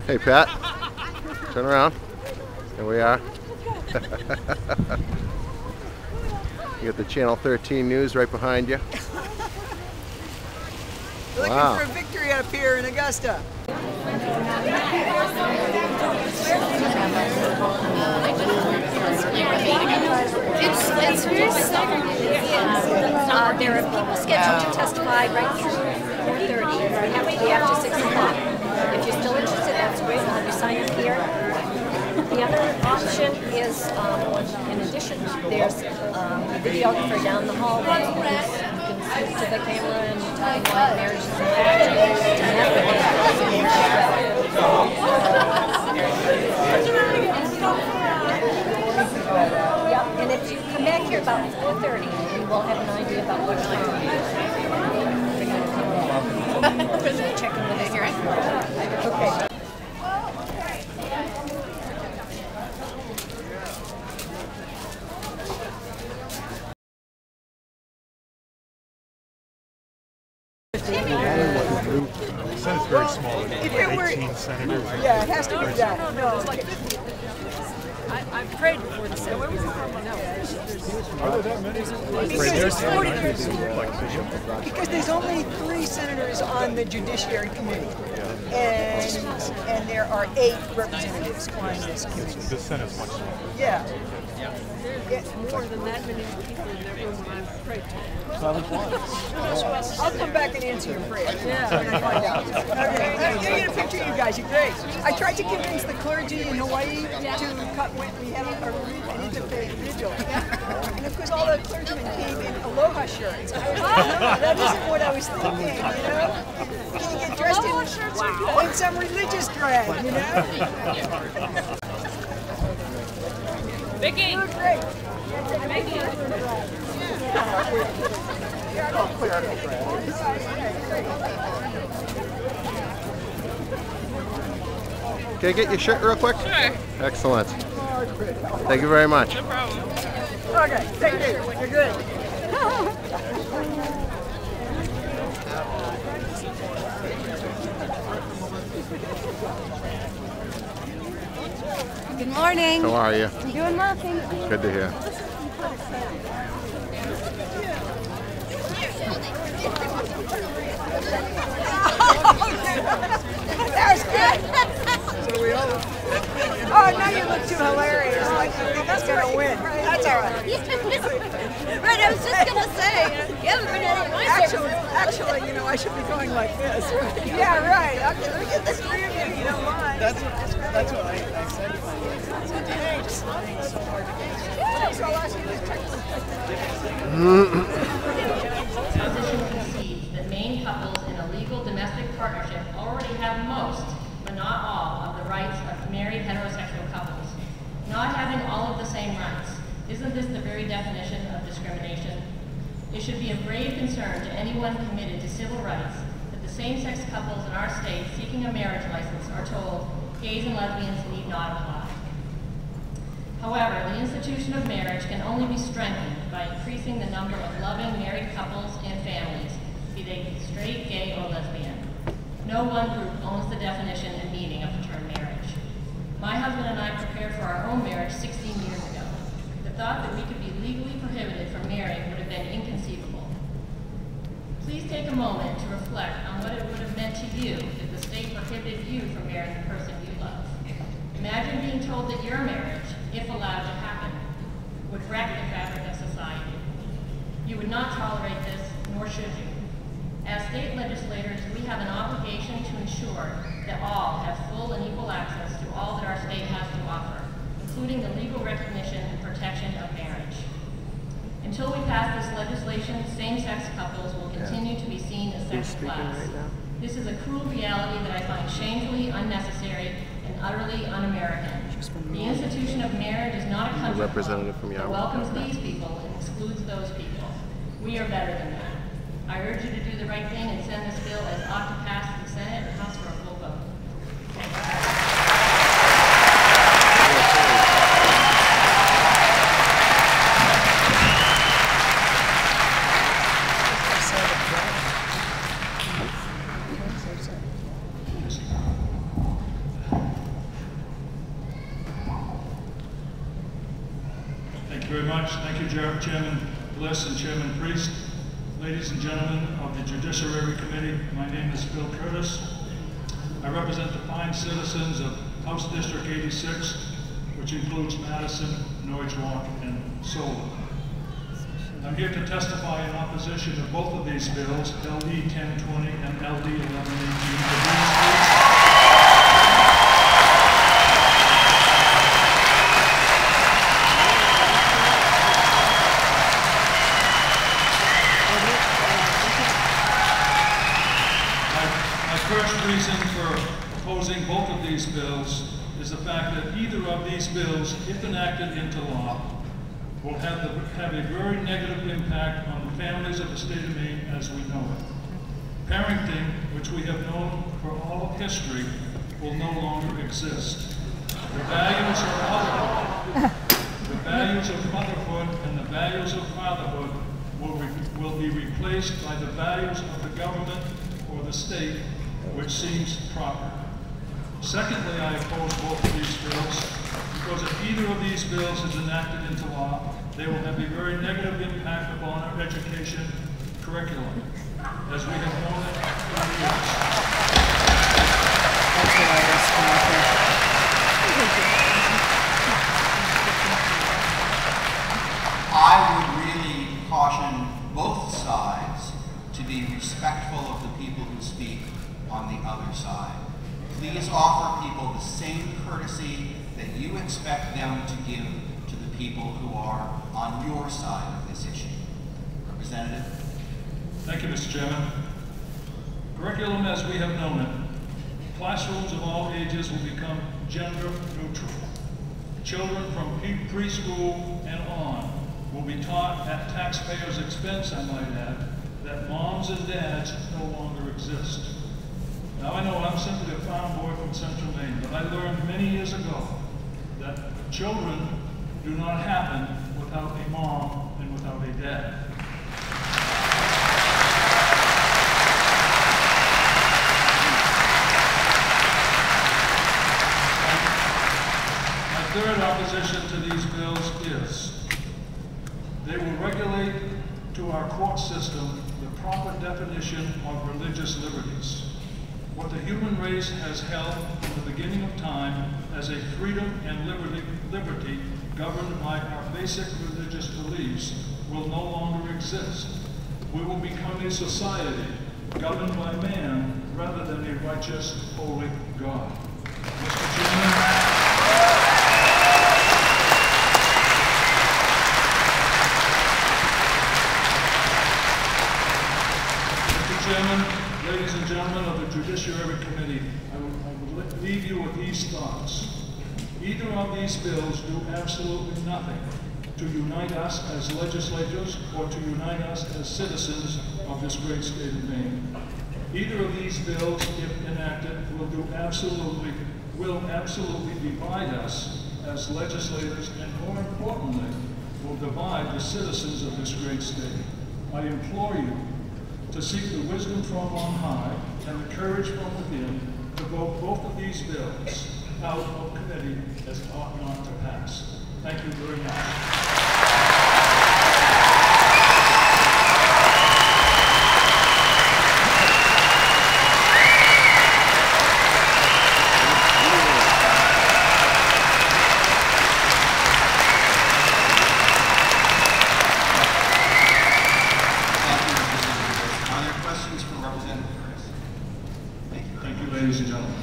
Hey, Pat. Turn around. Here we are. You got the Channel 13 news right behind you. Looking for a victory up here in Augusta. It's very there are people scheduled to testify right through 4:30. We have to be after 6 o'clock. If you're still interested, that's great. We'll have you sign up here. The other option is, in addition, there's a videographer down the hall. You can speak to the camera and tell why marriage is Yeah, and if you come back here about 4:30, we will have an idea about what time we're going to come. Check in with us here. Okay. The Senate's very small. If it were, 18 senators. yeah, it has to be that. No, I've prayed before the Senate. Are there that many? because there's only 3 senators on the Judiciary Committee, and there are 8 representatives on this committee. The Senate's much smaller. Yeah. More than that many people in that room when I've prayed to. I'll come back and answer your prayer when I find out. Okay, I'm going to get a picture of you guys. You're great. I tried to convince the clergy in Hawaii to cut when we had a interfaith vigil. And of course, all the clergymen came in aloha shirts. That isn't what I was thinking, you know? You can get dressed in some religious drag, you know? Vicky! You're great. Vicky! Can I get your shirt real quick? Sure. Excellent. Thank you very much. No problem. Okay, thank you. You're good. Good morning. How are you? I'm doing well, thank you. Good to hear. That was good. Oh, now you look too hilarious. Like you think he's going to win. That's all right. Right, I was just going to say, you haven't been at my Actually, you know, I should be going like this. Right? Yeah, right. Okay, look at the 3 of you, if you don't mind. That's what I said. Thanks. So I'll ask you this question. Concedes that Maine couples in a legal domestic partnership already have most, but not all, of the rights of married heterosexual couples. Not having all of the same rights, isn't this the very definition of discrimination? It should be of grave concern to anyone committed to civil rights that the same-sex couples in our state seeking a marriage license are told gays and lesbians need not apply. However, the institution of marriage can only be strengthened by increasing the number of loving married couples and families, be they straight, gay, or lesbian. No one group owns the definition and meaning of the term marriage. My husband and I prepared for our own marriage 16 years ago. The thought that we could be legally prohibited from marrying would have been inconceivable. Please take a moment to reflect on what it would have meant to you if the state prohibited you from marrying the person you love. Imagine being told that your marriage, if allowed to happen, would wreck the fabric of society. You would not tolerate this, nor should you. As state legislators, we have an obligation to ensure that all have full and equal access to all that our state has to offer, including the legal recognition and protection of marriage. Until we pass this legislation, same-sex couples will continue to be seen as second class. This is a cruel reality that I find shamefully unnecessary and utterly un-American. The institution of marriage is not a country representative from that welcomes these people and excludes those people. We are better than that. I urge you to do the right thing and send this bill as ought to pass the Senate and House for a full vote. you very much. Thank you, Chairman Bliss and Chairman Priest. Ladies and gentlemen of the Judiciary Committee, my name is Phil Curtis. I represent the fine citizens of House District 86, which includes Madison, Norwich Walk, and Solon. I'm here to testify in opposition to both of these bills, LD 1020 and LD 1118. My first reason for opposing both of these bills is the fact that either of these bills, if enacted into law, will have a very negative impact on the families of the state of Maine as we know it. Parenting, which we have known for all of history, will no longer exist. The values of motherhood and the values of fatherhood will be replaced by the values of the government or the state, which seems proper. Secondly, I oppose both of these bills because if either of these bills is enacted into law, they will have a very negative impact upon our education curriculum, as we have known it for years. I would really caution both sides to be respectful of the people who speak on the other side. Please offer people the same courtesy that you expect them to give to the people who are on your side of this issue. Representative? Thank you, Mr. Chairman. Curriculum as we have known it. Classrooms of all ages will become gender neutral. Children from preschool and on will be taught at taxpayers' expense, I might add, that moms and dads no longer exist. Now I know I'm simply a farm boy from Central Maine, but I learned many years ago that children do not happen without a mom and without a dad. My third opposition to these bills is they will regulate to our court system the proper definition of religious liberties. What the human race has held from the beginning of time as a freedom and liberty governed by our basic religious beliefs will no longer exist. We will become a society governed by man rather than a righteous, holy God. Mr. Chairman, ladies and gentlemen of the Judiciary Committee, I would leave you with these thoughts. Either of these bills do absolutely nothing to unite us as legislators or to unite us as citizens of this great state of Maine. Either of these bills, if enacted, will absolutely divide us as legislators and, more importantly, will divide the citizens of this great state. I implore you to seek the wisdom from on high and the courage from within to vote both of these bills out of committee as ought not to pass. Thank you very much. Ladies and gentlemen.